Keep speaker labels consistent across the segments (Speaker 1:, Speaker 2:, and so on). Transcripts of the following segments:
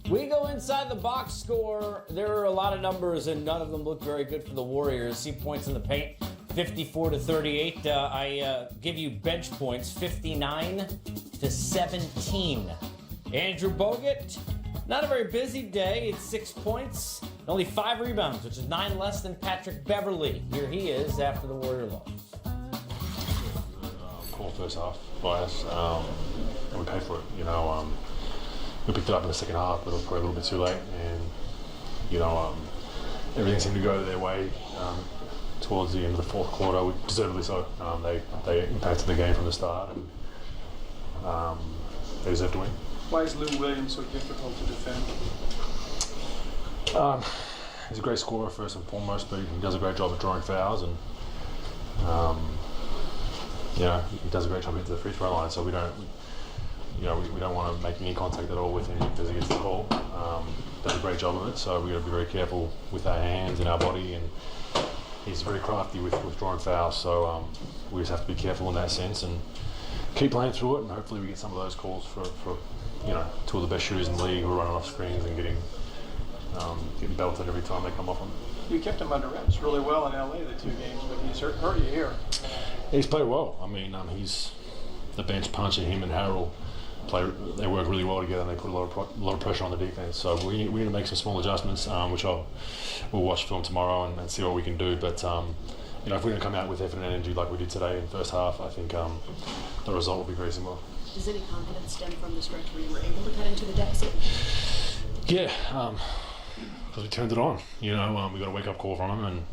Speaker 1: We go inside the box score. There are a lot of numbers, and none of them look very good for the Warriors. See points in the paint, 54-38. I give you bench points, 59-17. Andrew Bogut, not a very busy day. It's 6 points, only 5 rebounds, which is 9 less than Patrick Beverley. Here he is after the Warrior loss.
Speaker 2: Cool first half by us, and we paid for it. We picked it up in the second half, but it was probably a little bit too late, and everything seemed to go their way towards the end of the fourth quarter, deservedly so. They impacted the game from the start, and they deserved to win.
Speaker 3: Why is Lou Williams so difficult to defend?
Speaker 2: He's a great scorer first and foremost, but he does a great job of drawing fouls, and he does a great job into the free throw line. So we don't want to make any contact at all with him because he gets the ball. Does a great job of it. So we got to be very careful with our hands and our body, and he's very crafty with drawing fouls. So we just have to be careful in that sense and keep playing through it, and hopefully we get some of those calls for two of the best shooters in the league who are running off screens and getting belted every time they come off them.
Speaker 3: You kept him under wraps really well in LA the 2 games, but he's hurt you here.
Speaker 2: He's played well. I mean, he's the bench puncher. Him and Harrell they work really well together, and they put a lot of pressure on the defense. So we need to make some small adjustments, which we'll watch film tomorrow and see what we can do. But if we're going to come out with effort and energy like we did today in the first half, I think the result will be very similar.
Speaker 4: Does any confidence stem from the stretch where you were able to cut into the deficit?
Speaker 2: Yeah, because we turned it on. We got a wake-up call from them, and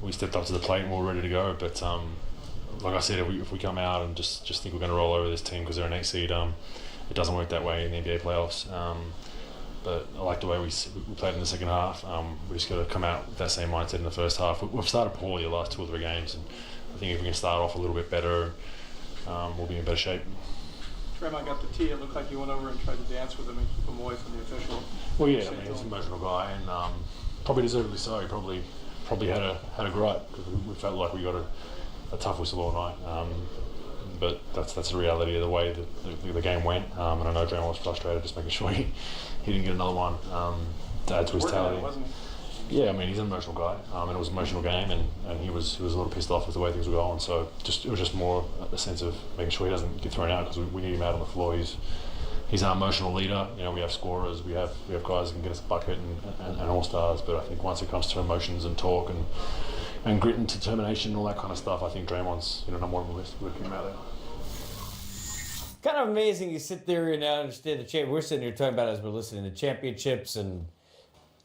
Speaker 2: we stepped up to the plate and we were ready to go. But like I said, if we come out and just think we're going to roll over this team because they're an 8 seed, it doesn't work that way in the NBA playoffs. But I like the way we played in the second half. We just got to come out with that same mindset in the first half. We've started poorly the last 2 or 3 games, and I think if we can start off a little bit better, we'll be in better shape.
Speaker 3: Draymond got the tee. It looked like you went over and tried to dance with him and keep him away from the official.
Speaker 2: Well, yeah, he's an emotional guy, and probably deservedly so. He probably had a gripe because we felt like we got a tough whistle all night. But that's the reality of the way the game went. And I know Draymond was frustrated, just making sure he didn't get another one to add to his tally. Yeah, I mean, he's an emotional guy, and it was an emotional game, and he was a little pissed off with the way things were going. So it was just more a sense of making sure he doesn't get thrown out because we need him out on the floor. He's our emotional leader. We have scorers, we have guys who can get us a bucket and all-stars. But I think once it comes to emotions and talk and grit and determination and all that kind of stuff, I think Draymond's number 1 on the list. We'll keep him out there.
Speaker 1: Kind of amazing you sit there and understand the champ. We're sitting here talking about it as we're listening to championships, and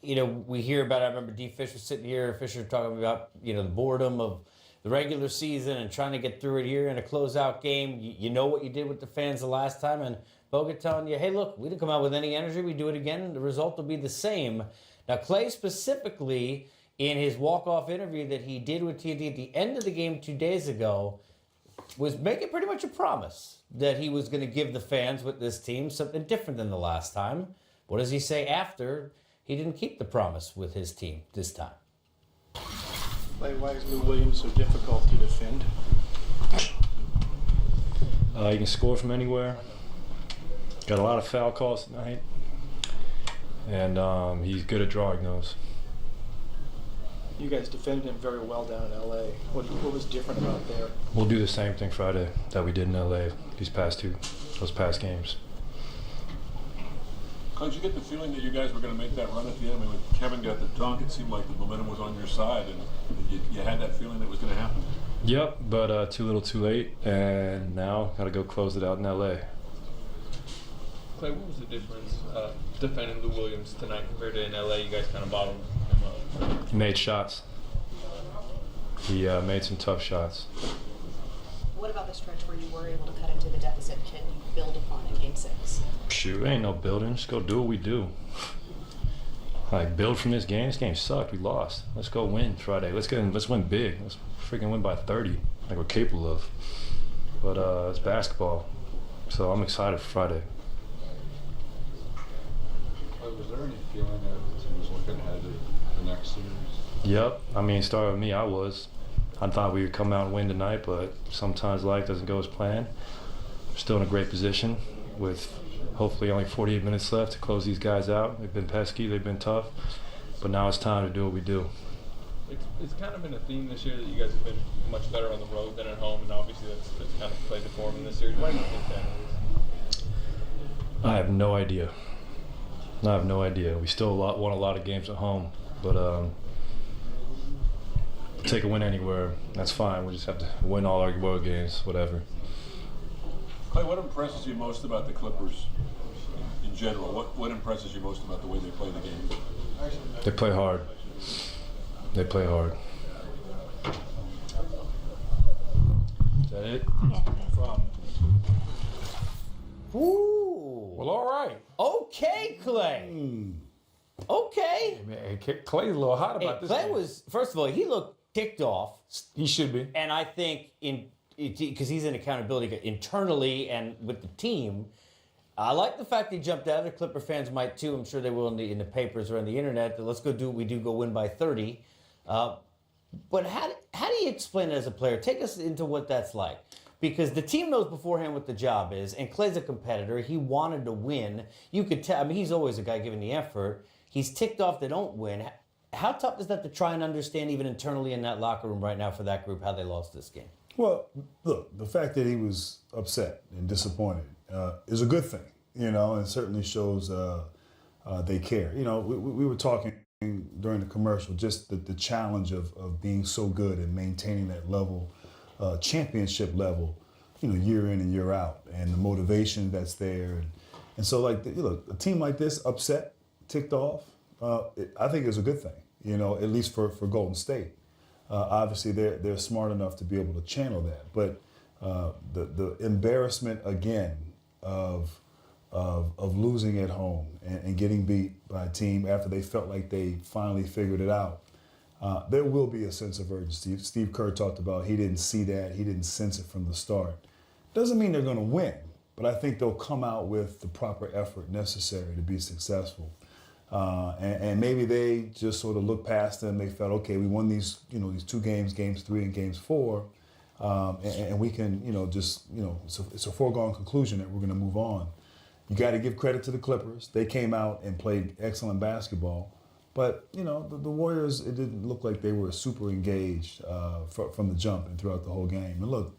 Speaker 1: we hear about it. I remember D. Fisher sitting here, Fisher talking about the boredom of the regular season and trying to get through it here in a closeout game. You know what you did with the fans the last time, and Bogut telling you, hey, look, we didn't come out with any energy. We do it again. The result will be the same. Now, Klay specifically, in his walk-off interview that he did with TNT at the end of the game 2 days ago, was making pretty much a promise that he was going to give the fans with this team something different than the last time. What does he say after he didn't keep the promise with his team this time?
Speaker 3: Why is Lou Williams so difficult to defend?
Speaker 5: He can score from anywhere. Got a lot of foul calls tonight. And he's good at drawing those.
Speaker 3: You guys defended him very well down in LA. What was different about there?
Speaker 5: We'll do the same thing Friday that we did in LA those past games.
Speaker 6: Did you get the feeling that you guys were going to make that run at the end? I mean, when Kevin got the dunk, it seemed like the momentum was on your side, and you had that feeling that it was going to happen.
Speaker 5: Yep, but too little too late, and now got to go close it out in LA.
Speaker 7: Klay, what was the difference defending Lou Williams tonight compared to in LA? You guys kind of bottled him up.
Speaker 5: He made shots. He made some tough shots.
Speaker 4: What about the stretch where you were able to cut into the deficit? Can you build upon in Game 6?
Speaker 5: Shoot, ain't no building. Just go do what we do. Build from this game. This game sucked. We lost. Let's go win Friday. Let's win big. Let's freaking win by 30, like we're capable of. But it's basketball, so I'm excited for Friday.
Speaker 6: Was there any feeling that he was looking ahead to the next series?
Speaker 5: Yep. I mean, starting with me, I thought we would come out and win tonight, but sometimes life doesn't go as planned. We're still in a great position with Hopefully only 48 minutes left to close these guys out. They've been pesky, they've been tough, but now it's time to do what we do.
Speaker 7: It's kind of been a theme this year that you guys have been much better on the road than at home, and obviously that's kind of played the form in this series. Why do you think that is?
Speaker 5: I have no idea. We still won a lot of games at home, but take a win anywhere, that's fine. We just have to win all our road games, whatever.
Speaker 6: Klay, what impresses you most about the Clippers in general? What impresses you most about the way they play the game?
Speaker 5: They play hard. They play hard. Is that it?
Speaker 1: Ooh.
Speaker 8: Well, all right.
Speaker 1: Okay, Klay. Okay.
Speaker 8: Man, Clay's a little hot
Speaker 1: Hey,
Speaker 8: about this.
Speaker 1: Klay
Speaker 8: game.
Speaker 1: was, first of all, he looked ticked off.
Speaker 8: He should be.
Speaker 1: And I think because he's in accountability internally and with the team, I like the fact he jumped out. The Clipper fans might too. I'm sure they will in the papers or on the internet. That let's go do what we do. Go win by 30. But how do you explain it as a player? Take us into what that's like. Because the team knows beforehand what the job is, and Klay's a competitor. He wanted to win. You could tell. I mean, he's always a guy giving the effort. He's ticked off they don't win. How tough is that to try and understand even internally in that locker room right now for that group how they lost this game?
Speaker 9: Well, look, the fact that he was upset and disappointed is a good thing, and certainly shows they care. We were talking during the commercial, just the challenge of being so good and maintaining that level, championship level, year in and year out, and the motivation that's there. And so, look, a team like this, upset, ticked off, I think is a good thing, at least for Golden State. Obviously, they're smart enough to be able to channel that. But the embarrassment, again, of losing at home and getting beat by a team after they felt like they finally figured it out, there will be a sense of urgency. Steve Kerr talked about he didn't see that. He didn't sense it from the start. Doesn't mean they're going to win, but I think they'll come out with the proper effort necessary to be successful. And maybe they just sort of looked past them. They felt, okay, we won these 2 games, games 3 and games 4, and we can, it's a foregone conclusion that we're going to move on. You got to give credit to the Clippers. They came out and played excellent basketball. But, the Warriors, it didn't look like they were super engaged from the jump and throughout the whole game. And look,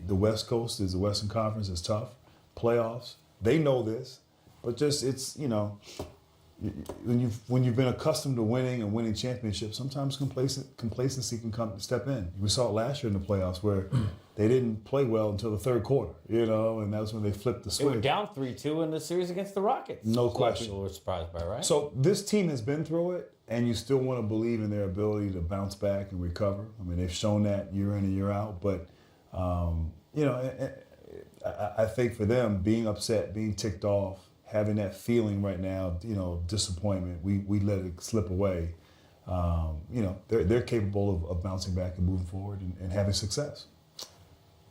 Speaker 9: the West Coast the Western Conference is tough. Playoffs, they know this. But just, it's, when you've been accustomed to winning and winning championships, sometimes complacency can step in. We saw it last year in the playoffs where they didn't play well until the third quarter, and that was when they flipped the
Speaker 1: They
Speaker 9: switch.
Speaker 1: were down 3-2 in the series against the Rockets.
Speaker 9: No
Speaker 1: A lot of
Speaker 9: question.
Speaker 1: People were surprised by, right?
Speaker 9: So this team has been through it, and you still want to believe in their ability to bounce back and recover. I mean, they've shown that year in and year out. But, I think for them, being upset, being ticked off, having that feeling right now, disappointment, we let it slip away. They're capable of bouncing back and moving forward and having success.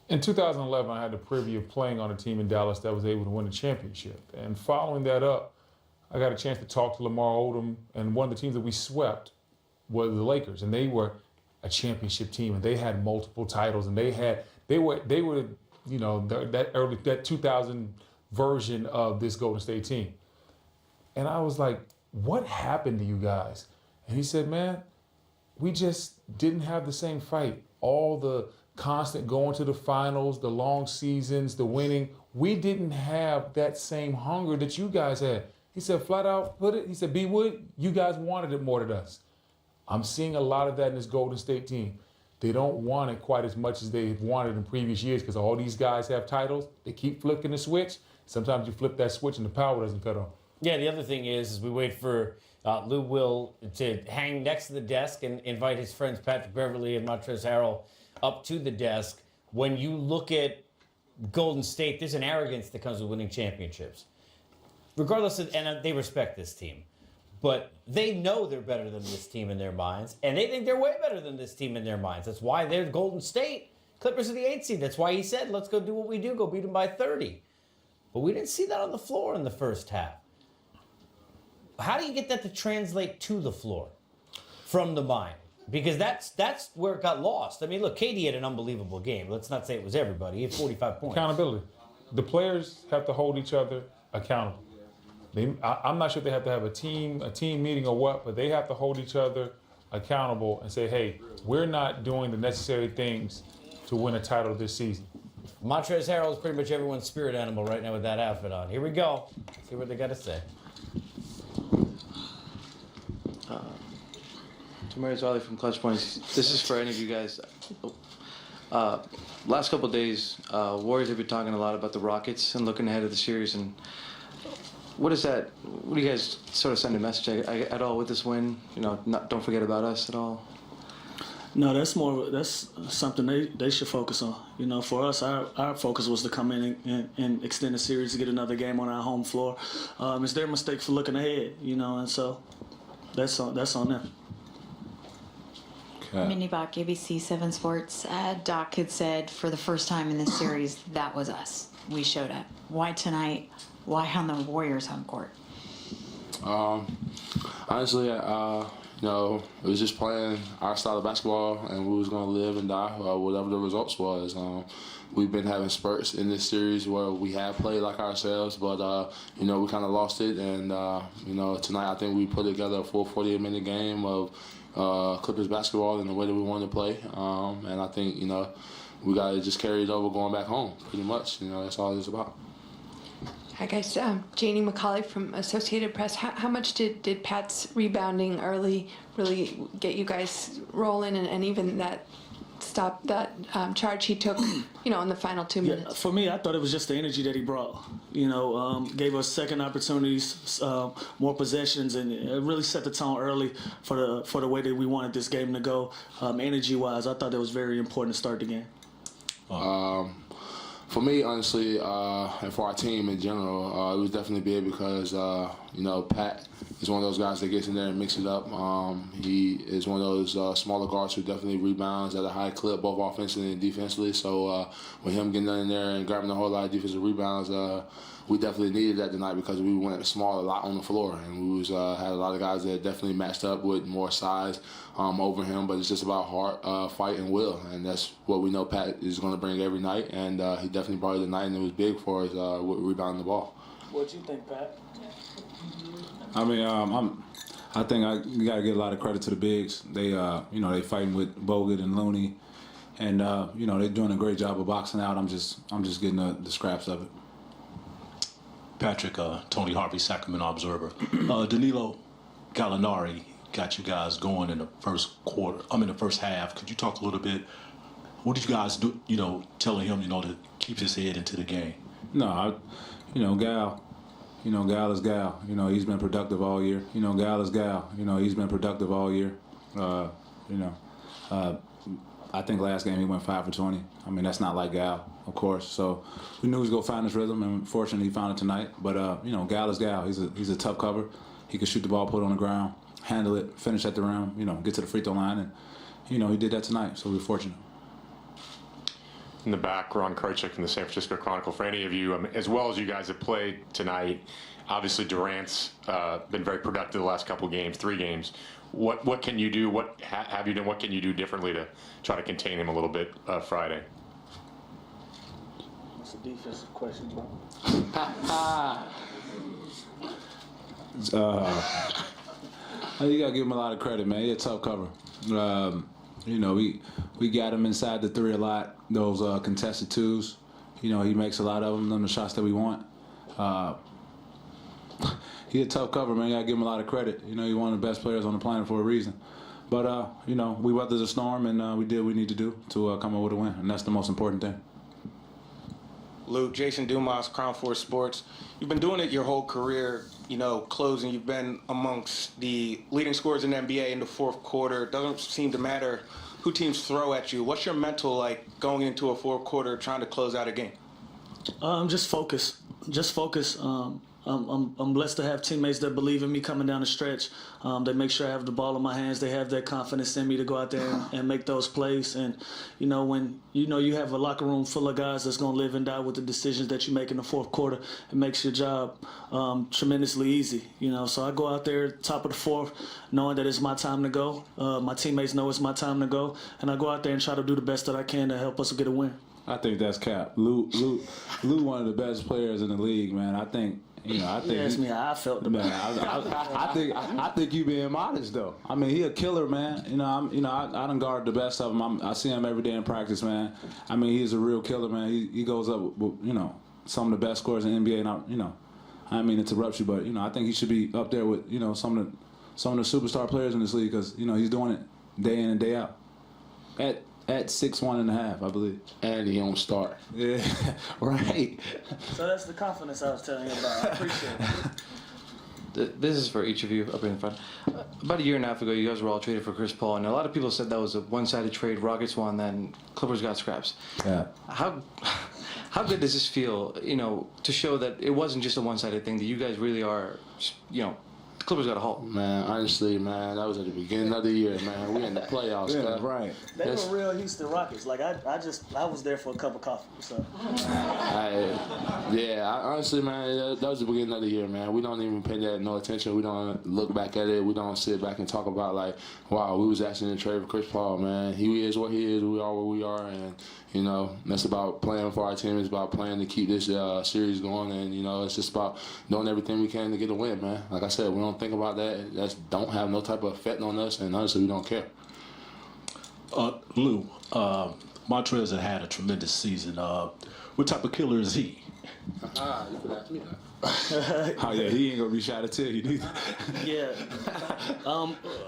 Speaker 8: In 2011, I had the privilege of playing on a team in Dallas that was able to win a championship. And following that up, I got a chance to talk to Lamar Odom, and one of the teams that we swept was the Lakers, and they were a championship team, and they had multiple titles, and they were that 2000 version of this Golden State team. And I was like, what happened to you guys? And he said, man, we just didn't have the same fight. All the constant going to the finals, the long seasons, the winning, we didn't have that same hunger that you guys had. He said, flat out put it, he said, B. Wood, you guys wanted it more than us. I'm seeing a lot of that in this Golden State team. They don't want it quite as much as they've wanted in previous years because all these guys have titles. They keep flicking the switch. Sometimes you flip that switch and the power doesn't cut on.
Speaker 1: Yeah, the other thing is we wait for Lou Will to hang next to the desk and invite his friends Patrick Beverly and Montrezl Harrell up to the desk. When you look at Golden State, there's an arrogance that comes with winning championships. Regardless of, and they respect this team, but they know they're better than this team in their minds, and they think they're way better than this team in their minds. That's why they're Golden State. Clippers are the 8th seed. That's why he said, let's go do what we do, go beat them by 30. But we didn't see that on the floor in the first half. How do you get that to translate to the floor from the mind? Because that's where it got lost. I mean, look, KD had an unbelievable game. Let's not say it was everybody. He had 45 points.
Speaker 8: Accountability. The players have to hold each other accountable. I'm not sure if they have to have a team meeting or what, but they have to hold each other accountable and say, hey, we're not doing the necessary things to win a title this season.
Speaker 1: Montrezl Harrell is pretty much everyone's spirit animal right now with that outfit on. Here we go. See what they got to say.
Speaker 10: Tamarius Riley from Clutch Points. This is for any of you guys. Last couple of days, Warriors have been talking a lot about the Rockets and looking ahead of the series. And what is that? What do you guys sort of send a message at all with this win? You know, don't forget about us at all.
Speaker 11: No, that's something they should focus on. You know, for us, our focus was to come in and extend the series to get another game on our home floor. It's their mistake for looking ahead, you know, and so that's on them.
Speaker 12: Minnie Bach, ABC 7 Sports. Doc had said for the first time in this series, that was us. We showed up. Why tonight? Why on the Warriors' home court?
Speaker 13: Honestly, you know, it was just playing our style of basketball, and we was going to live and die whatever the results was. We've been having spurts in this series where we have played like ourselves, but, you know, we kind of lost it. And, you know, tonight I think we put together a full 48-minute game of Clippers basketball in the way that we wanted to play. And I think, you know, we got to just carry it over going back home, pretty much. You know, that's all it's about.
Speaker 14: Hi guys, Janie McCauley from Associated Press. How much did Pat's rebounding early really get you guys rolling, and even that charge he took, you know, in the final 2 minutes?
Speaker 11: Yeah, for me, I thought it was just the energy that he brought. You know, gave us second opportunities, more possessions, and it really set the tone early for the way that we wanted this game to go. Energy-wise, I thought it was very important to start the game.
Speaker 13: For me, honestly, and for our team in general, it was definitely big because, you know, Pat is one of those guys that gets in there and mixes it up. He is one of those smaller guards who definitely rebounds at a high clip, both offensively and defensively. So with him getting in there and grabbing a whole lot of defensive rebounds, we definitely needed that tonight because we went small a lot on the floor, and we had a lot of guys that definitely matched up with more size over him. But it's just about heart, fight, and will, and that's what we know Pat is going to bring every night. And he definitely brought it tonight, and it was big for us with rebounding the ball.
Speaker 11: What do you think, Pat?
Speaker 15: I mean, I think you got to give a lot of credit to the bigs. They, you know, they fighting with Bogut and Looney, and you know, they're doing a great job of boxing out. I'm just getting the scraps of it.
Speaker 16: Patrick, Tony Harvey, Sacramento Observer. Danilo Gallinari got you guys going in the first half. Could you talk a little bit? What did you guys do, you know, telling him, you know, to keep his head into the game?
Speaker 15: No, you know, Gal is Gal. You know, he's been productive all year. You know, Gal is Gal. You know, he's been productive all year. You know, I think last game he went 5 for 20. I mean, that's not like Gal, of course. So we knew he was going to find his rhythm, and fortunately he found it tonight. But, you know, Gal is Gal. He's a tough cover. He can shoot the ball, put it on the ground, handle it, finish at the rim, you know, get to the free throw line. And, you know, he did that tonight, so we were fortunate.
Speaker 17: In the back, Ron Krejcik from the San Francisco Chronicle. For any of you, as well as you guys have played tonight, obviously Durant's been very productive the last couple of games, 3 games. What can you do? What have you done? What can you do differently to try to contain him a little bit Friday?
Speaker 11: That's a defensive question, bro.
Speaker 15: You gotta give him a lot of credit, man. He's a tough cover. You know, we got him inside the 3 a lot. Those contested 2s. You know, he makes a lot of them the shots that we want. He's a tough cover, man. You gotta give him a lot of credit. You know, he's one of the best players on the planet for a reason. But you know, we weathered the storm, and we did what we need to do to come up with a win, and that's the most important thing.
Speaker 18: Luke, Jason Dumas, Crown Force Sports. You've been doing it your whole career, you know, closing. You've been amongst the leading scorers in the NBA in the fourth quarter. It doesn't seem to matter who teams throw at you. What's your mental like going into a fourth quarter trying to close out a game?
Speaker 11: Just focus. Just focus. I'm blessed to have teammates that believe in me coming down the stretch. They make sure I have the ball in my hands. They have that confidence in me to go out there and make those plays. And, you know, when you have a locker room full of guys that's going to live and die with the decisions that you make in the fourth quarter, it makes your job tremendously easy. You know, so I go out there top of the fourth knowing that it's my time to go. My teammates know it's my time to go. And I go out there and try to do the best that I can to help us get a win.
Speaker 15: I think that's cap. Lou, one of the best players in the league, man. I think You know, I think
Speaker 11: You asked me how I felt about it.
Speaker 15: I think you being modest though. I mean, he a killer, man. You know, I done guard the best of him. I see him every day in practice, man. I mean, he's a real killer, man. He goes up with, you know, some of the best scorers in the NBA, and you know, I mean, to interrupt you, but you know, I think he should be up there with, you know, some of the superstar players in this league, because you know he's doing it day in and day out. At 6'1.5", I believe.
Speaker 13: And he don't start.
Speaker 15: Yeah, right.
Speaker 11: So that's the confidence I was telling you about. I appreciate it.
Speaker 10: This is for each of you up in front. About a year and a half ago, you guys were all traded for Chris Paul, and a lot of people said that was a one-sided trade. Rockets won, then Clippers got scraps.
Speaker 15: Yeah.
Speaker 10: How good does this feel, you know, to show that it wasn't just a one-sided thing, that you guys really are, you know, the Clippers got a haul?
Speaker 13: Man, honestly, man, that was at the beginning of the year, man. We in the playoffs,
Speaker 15: Yeah,
Speaker 13: man.
Speaker 15: right.
Speaker 11: They were real Houston Rockets. Like I was there for a cup of coffee. So.
Speaker 13: Honestly, man, that was the beginning of the year, man. We don't even pay that no attention. We don't look back at it. We don't sit back and talk about like, wow, we was actually in the trade for Chris Paul, man. He is what he is. We are what we are, and you know that's about playing for our team. It's about playing to keep this series going, and you know it's just about doing everything we can to get a win, man. Like I said, we don't think about that. That don't have no type of effect on us, and honestly, we don't care.
Speaker 16: Lou, Montrez had a tremendous season. What type of killer is he?
Speaker 13: You could ask me that.
Speaker 15: Oh yeah, he ain't gonna be shy to tell you neither.
Speaker 11: Yeah.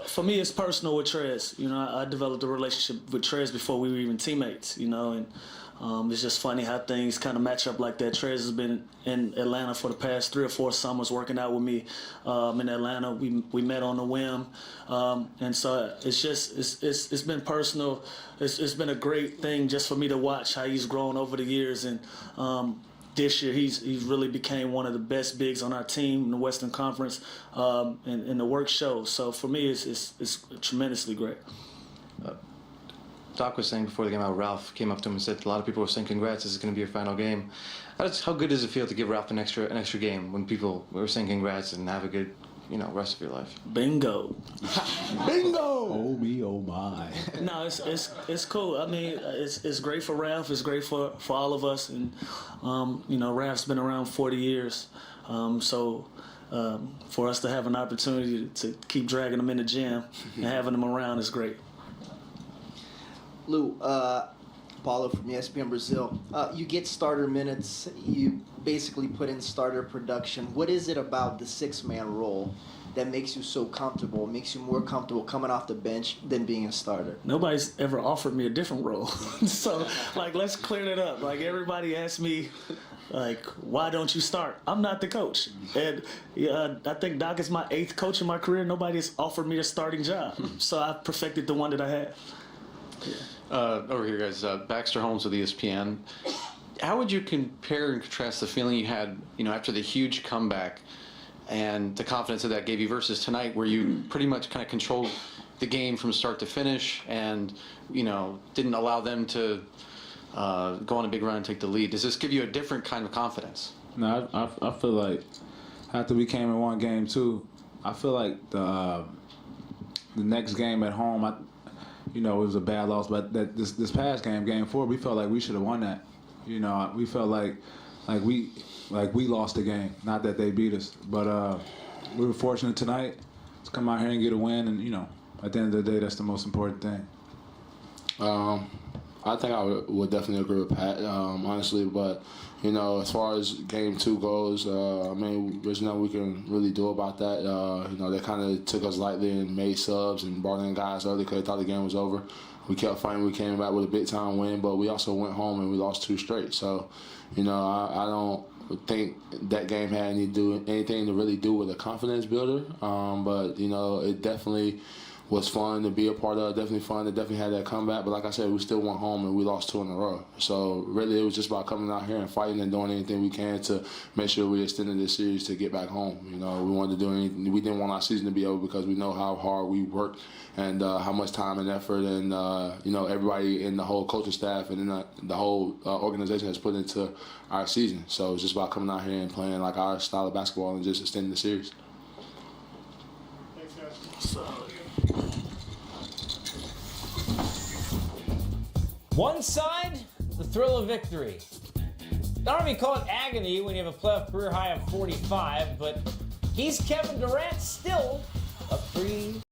Speaker 11: For me, it's personal with Trez. You know, I developed a relationship with Trez before we were even teammates. You know, and it's just funny how things kind of match up like that. Trez has been in Atlanta for the past 3 or 4 summers working out with me in Atlanta. We met on a whim, and so it's been personal. It's been a great thing just for me to watch how he's grown over the years, and this year he's really became one of the best bigs on our team in the Western Conference, and the work shows. So for me, it's tremendously great.
Speaker 10: Doc was saying before the game how Ralph came up to him and said a lot of people were saying congrats, this is going to be your final game. How good does it feel to give Ralph an extra game when people were saying congrats and have a good, you know, rest of your life?
Speaker 11: Bingo.
Speaker 15: Bingo. Oh me, oh my.
Speaker 11: No, it's cool. I mean, it's great for Ralph. It's great for all of us, and you know, Ralph's been around 40 years, so. For us to have an opportunity to keep dragging him in the gym and having him around is great.
Speaker 19: Lou, Paulo from ESPN Brazil. You get starter minutes. You basically put in starter production. What is it about the 6-man role that makes you so comfortable, makes you more comfortable coming off the bench than being a starter?
Speaker 11: Nobody's ever offered me a different role. So, like, let's clear that up. Like, everybody asks me, like, why don't you start? I'm not the coach. And I think Doc is my 8th coach in my career. Nobody has offered me a starting job. So I perfected the one that I had.
Speaker 20: Over here, guys. Baxter Holmes with ESPN. How would you compare and contrast the feeling you had, you know, after the huge comeback and the confidence that gave you versus tonight, where you pretty much kind of controlled the game from start to finish and, you know, didn't allow them to go on a big run and take the lead? Does this give you a different kind of confidence?
Speaker 15: No, I feel like after we came and won game 2, I feel like the next game at home, you know, it was a bad loss, but this past game 4, we felt like we should have won that. You know, we felt like we lost the game, not that they beat us. But we were fortunate tonight to come out here and get a win, and you know, at the end of the day, that's the most important thing.
Speaker 13: I think I would definitely agree with Pat, honestly. But, you know, as far as game 2 goes, I mean, there's nothing we can really do about that. You know, they kind of took us lightly and made subs and brought in guys early because they thought the game was over. We kept fighting. We came back with a big-time win, but we also went home and we lost 2 straight. So, you know, I don't think that game had anything to really do with a confidence builder. But, you know, it definitely was fun to be a part of. Definitely fun to definitely have that comeback. But like I said, we still went home and we lost 2 in a row. So really, it was just about coming out here and fighting and doing anything we can to make sure we extended this series to get back home. You know, we wanted to do anything. We didn't want our season to be over because we know how hard we worked and how much time and effort and you know, everybody in the whole coaching staff and in the whole organization has put into our season. So it's just about coming out here and playing like our style of basketball and just extending the series.
Speaker 19: Thanks, guys.
Speaker 1: One side, the thrill of victory. I don't know if you call it agony when you have a playoff career high of 45, but he's Kevin Durant still up 3